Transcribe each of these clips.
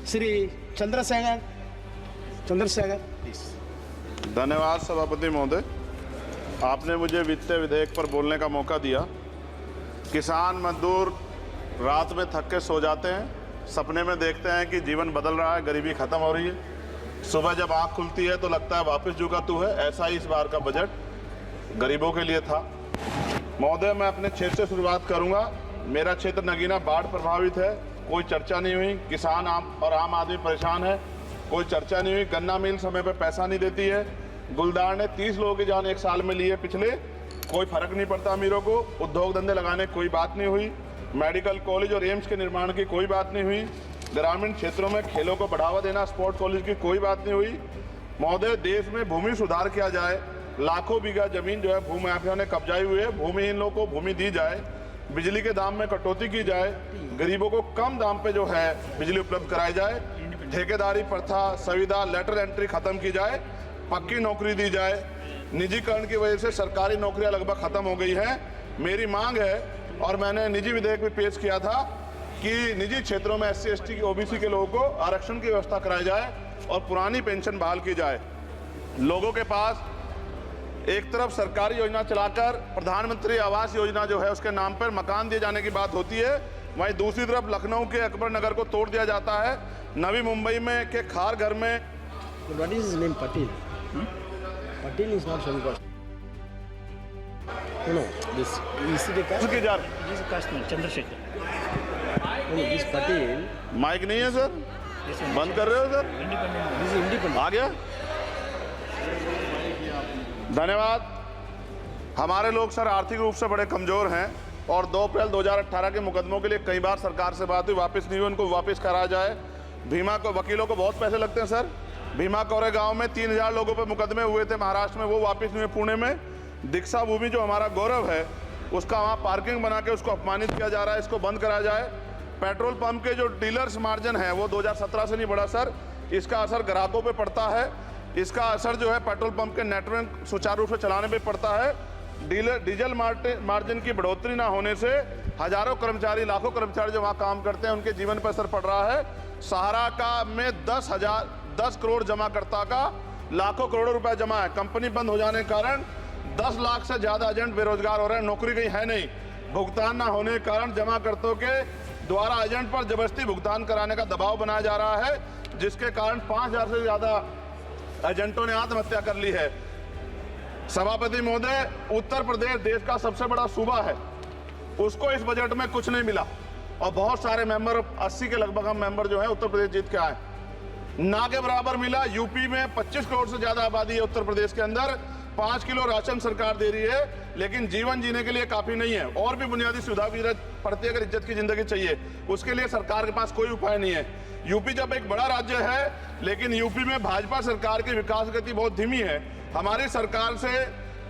श्री चंद्रशेखर धन्यवाद सभापति महोदय, आपने मुझे वित्तीय विधेयक पर बोलने का मौका दिया। किसान मजदूर रात में थक के सो जाते हैं, सपने में देखते हैं कि जीवन बदल रहा है, गरीबी खत्म हो रही है। सुबह जब आँख खुलती है तो लगता है वापस झुका तू है। ऐसा ही इस बार का बजट गरीबों के लिए था। महोदय, मैं अपने क्षेत्र से शुरुआत करूंगा। मेरा क्षेत्र नगीना बाढ़ प्रभावित है, कोई चर्चा नहीं हुई। किसान आम आदमी परेशान है, कोई चर्चा नहीं हुई। गन्ना मिल समय पे पैसा नहीं देती है। गुलदार ने 30 लोगों की जान एक साल में लिए पिछले, कोई फर्क नहीं पड़ता अमीरों को। उद्योग धंधे लगाने की कोई बात नहीं हुई। मेडिकल कॉलेज और एम्स के निर्माण की कोई बात नहीं हुई। ग्रामीण क्षेत्रों में खेलों को बढ़ावा देना, स्पोर्ट्स कॉलेज की कोई बात नहीं हुई। महोदय, देश में भूमि सुधार किया जाए। लाखों बीघा जमीन जो है भूमि माफिया ने कब्जाई हुई है, भूमिहीन लोगों को भूमि दी जाए। बिजली के दाम में कटौती की जाए, गरीबों को कम दाम पे जो है बिजली उपलब्ध कराई जाए। ठेकेदारी प्रथा, संविदा, लेटर एंट्री खत्म की जाए, पक्की नौकरी दी जाए। निजीकरण की वजह से सरकारी नौकरियां लगभग खत्म हो गई हैं। मेरी मांग है, और मैंने निजी विधेयक भी पेश किया था, कि निजी क्षेत्रों में SC ST की OBC के लोगों को आरक्षण की व्यवस्था कराई जाए और पुरानी पेंशन बहाल की जाए। लोगों के पास एक तरफ सरकारी योजना चलाकर प्रधानमंत्री आवास योजना जो है उसके नाम पर मकान दिए जाने की बात होती है, वहीं दूसरी तरफ लखनऊ के अकबर नगर को तोड़ दिया जाता है। नवी मुंबई में के खार घर में What is his name? Patil. Patil is not Shankar. No, this is the caste. की जा This is Kashmir, Chandrasekhar. No, this Patil. Mike नहीं है सर, बंद कर रहे हो sir? Independent. This is independent. आ गया। धन्यवाद। हमारे लोग सर आर्थिक रूप से बड़े कमजोर हैं और 2 अप्रैल 2018 के मुकदमों के लिए कई बार सरकार से बात हुई, वापस नहीं हुई। उनको वापस करा जाए। भीमा को वकीलों को बहुत पैसे लगते हैं सर। भीमा कोरे गांव में 3000 लोगों पे मुकदमे हुए थे महाराष्ट्र में, वो वापस नहीं हुए। पुणे में दीक्षा भूमि जो हमारा गौरव है, उसका वहाँ पार्किंग बना के उसको अपमानित किया जा रहा है, इसको बंद कराया जाए। पेट्रोल पंप के जो डीलर्स मार्जिन है वो 2017 से नहीं बढ़ा सर, इसका असर ग्राहकों पे पड़ता है। इसका असर जो है पेट्रोल पंप के नेटवर्क सुचारू रूप से चलाने पे पड़ता है। डीजल मार्जिन की बढ़ोतरी ना होने से हजारों कर्मचारी, लाखों कर्मचारी जो वहाँ काम करते हैं, उनके जीवन पर असर पड़ रहा है। सहारा का में 10 करोड़ जमाकर्ता का लाखों करोड़ों रुपए जमा है। कंपनी बंद हो जाने के कारण 10 लाख से ज्यादा एजेंट बेरोजगार हो रहे हैं, नौकरी कहीं है नहीं। भुगतान ना होने के कारण जमाकर्ताओं के द्वारा एजेंट पर जबरदस्ती भुगतान कराने का दबाव बनाया जा रहा है, जिसके कारण 5000 से ज्यादा एजेंटों ने आत्महत्या कर ली है। सभापति महोदय, उत्तर प्रदेश देश का सबसे बड़ा सूबा है, उसको इस बजट में कुछ नहीं मिला और बहुत सारे मेंबर, 80 के लगभग हम मेंबर जो है उत्तर प्रदेश जीत के आए, ना के बराबर मिला। यूपी में 25 करोड़ से ज्यादा आबादी है उत्तर प्रदेश के अंदर, 5 किलो राशन सरकार दे रही है, लेकिन जीवन जीने के लिए काफी नहीं है। और भी बुनियादी सुविधा की जरूरत पड़ती है। अगर इज्जत की जिंदगी चाहिए, उसके लिए सरकार के पास कोई उपाय नहीं है। यूपी जब एक बड़ा राज्य है, लेकिन यूपी में भाजपा सरकार की विकास गति बहुत धीमी है। हमारी सरकार से,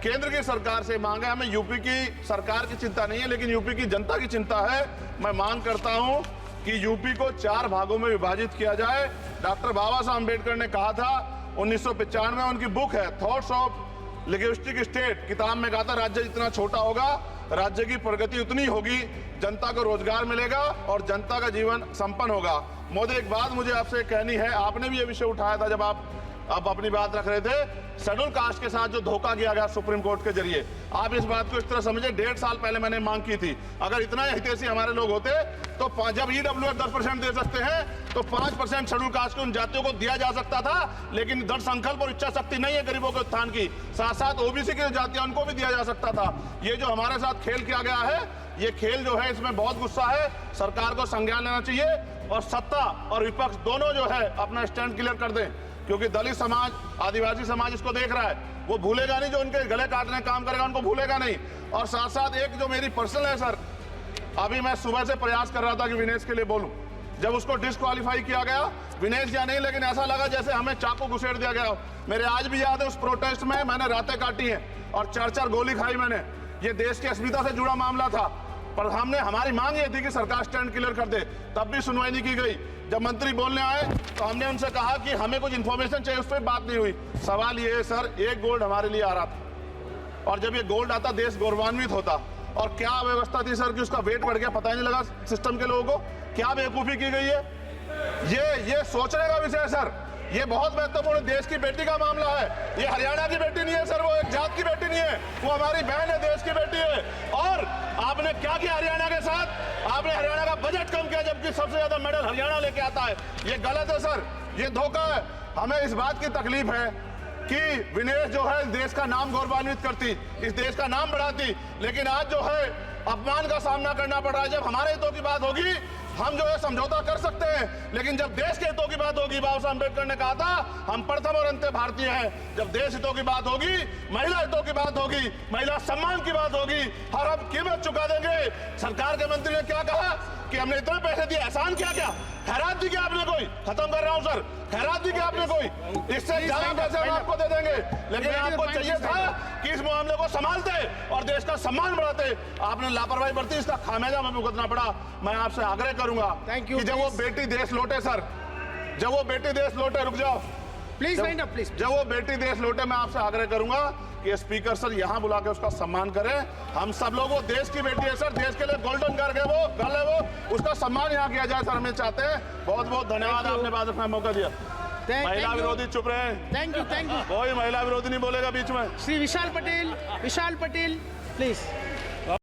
केंद्र की सरकार से मांग है, हमें यूपी की सरकार की चिंता नहीं है, लेकिन यूपी की जनता की चिंता है। मैं मांग करता हूं कि यूपी को 4 भागों में विभाजित किया जाए। डॉक्टर बाबा साहब अम्बेडकर ने कहा था 1995 में, उनकी बुक है थॉट्स ऑफ लिंग्विस्टिक स्टेट, किताब में कहा था राज्य जितना छोटा होगा, राज्य की प्रगति उतनी होगी, जनता को रोजगार मिलेगा और जनता का जीवन संपन्न होगा। मोदी, एक बात मुझे आपसे कहनी है, आपने भी ये विषय उठाया था जब आप अपनी बात रख रहे थे, शेड्यूल कास्ट के साथ जो धोखा किया गया सुप्रीम कोर्ट के जरिए, आप इस बात को इस तरह समझे। 1.5 साल पहले मैंने मांग की थी, अगर इतना हितैषी हमारे लोग होते तो जब EWF 10% दे सकते हैं तो 5% शेड्यूल कास्ट के उन जातियों को दिया जा सकता था, लेकिन दृढ़ संकल्प और इच्छा शक्ति नहीं है गरीबों के उत्थान की। साथ साथ OBC की जातियां, उनको भी दिया जा सकता था। ये जो हमारे साथ खेल किया गया है, ये खेल जो है इसमें बहुत गुस्सा है, सरकार को संज्ञान लेना चाहिए और सत्ता और विपक्ष दोनों जो है अपना स्टैंड क्लियर कर दें, क्योंकि दलित समाज, आदिवासी समाज इसको देख रहा है, वो भूलेगा नहीं। जो उनके गले काटने का काम करेगा उनको भूलेगा नहीं। और साथ साथ एक जो मेरी पर्सनल है सर, अभी मैं सुबह से प्रयास कर रहा था कि विनेश के लिए बोलूं, जब उसको डिस्क्वालीफाई किया गया, विनेश या नहीं, लेकिन ऐसा लगा जैसे हमें चाकू घुसेड़ दिया गया। मेरे आज भी याद है उस प्रोटेस्ट में मैंने रातें काटी हैं और 4-4 गोली खाई मैंने। ये देश की अस्मिता से जुड़ा मामला था, पर हमारी मांग ये थी कि सरकार स्टैंड क्लियर कर दे, तब भी सुनवाई नहीं की गई। जब मंत्री बोलने आए तो हमने उनसे कहा कि हमें कुछ इन्फॉर्मेशन चाहिए, उस पर बात नहीं हुई। सवाल ये है सर, 1 गोल्ड हमारे लिए आ रहा था और जब ये गोल्ड आता देश गौरवान्वित होता। और क्या व्यवस्था थी सर कि उसका वेट बढ़ गया, पता ही नहीं लगा सिस्टम के लोगों को। क्या बेवकूफ़ी की गई है। ये सोचने का विषय है सर। ये बहुत महत्वपूर्ण देश की बेटी का मामला है। ये हरियाणा की बेटी नहीं है सर, वो एक जात की बेटी नहीं है, वो हमारी बहन है, देश की बेटी है। और आपने क्या किया हरियाणा के साथ? आपने हरियाणा का बजट कम किया, जबकि सबसे ज्यादा मेडल हरियाणा लेके आता है। ये गलत है सर, ये धोखा है। हमें इस बात की तकलीफ है कि विनेश जो है देश का नाम गौरवान्वित करती, इस देश का नाम बढ़ाती, लेकिन आज जो है अपमान का सामना करना पड़ रहा है। जब हमारे हितों की बात होगी हम जो है समझौता कर सकते हैं, लेकिन जब देश के हितों की बात होगी, बाबा साहब अम्बेडकर ने कहा था हम प्रथम और अंत्य भारतीय हैं। जब देश हितों की बात होगी, महिला हितों की बात होगी, महिला सम्मान की बात होगी, हर हम कीमत चुका देंगे। सरकार के मंत्री ने क्या कहा कि हमने इतने पैसे दिए, एहसान किया क्या? खैरात दी क्या आपने कोई? खत्म कर रहा हूं सर, खैरात दी क्या आपने कोई? इससे ज्यादा पैसे हम आपको दे देंगे, लेकिन आपको चाहिए था कि इस मामले को संभालते और देश का सम्मान बढ़ाते। आपने लापरवाही बरती, इसका खामियाजा हमें भुगतना पड़ा। मैं आपसे आग्रह करूंगा कि जब वो बेटी देश लौटे सर, जब वो बेटी देश लौटे, रुक जाओ प्लीज वाइंड अप प्लीज। जब वो बेटी देश लौटे, मैं आपसे आग्रह करूंगा कि स्पीकर सर यहां बुला के उसका सम्मान करें। हम सब लोग, वो देश की बेटी है सर, देश के लिए गोल्डन कर गए, वो गल है, वो उसका सम्मान यहां किया जाए सर, हमें चाहते हैं। बहुत बहुत धन्यवाद, आपने बात रखने का मौका दिया। महिला विरोधी चुप रहे। थैंक यू कोई महिला विरोधी नहीं बोलेगा बीच में। श्री विशाल पटेल प्लीज।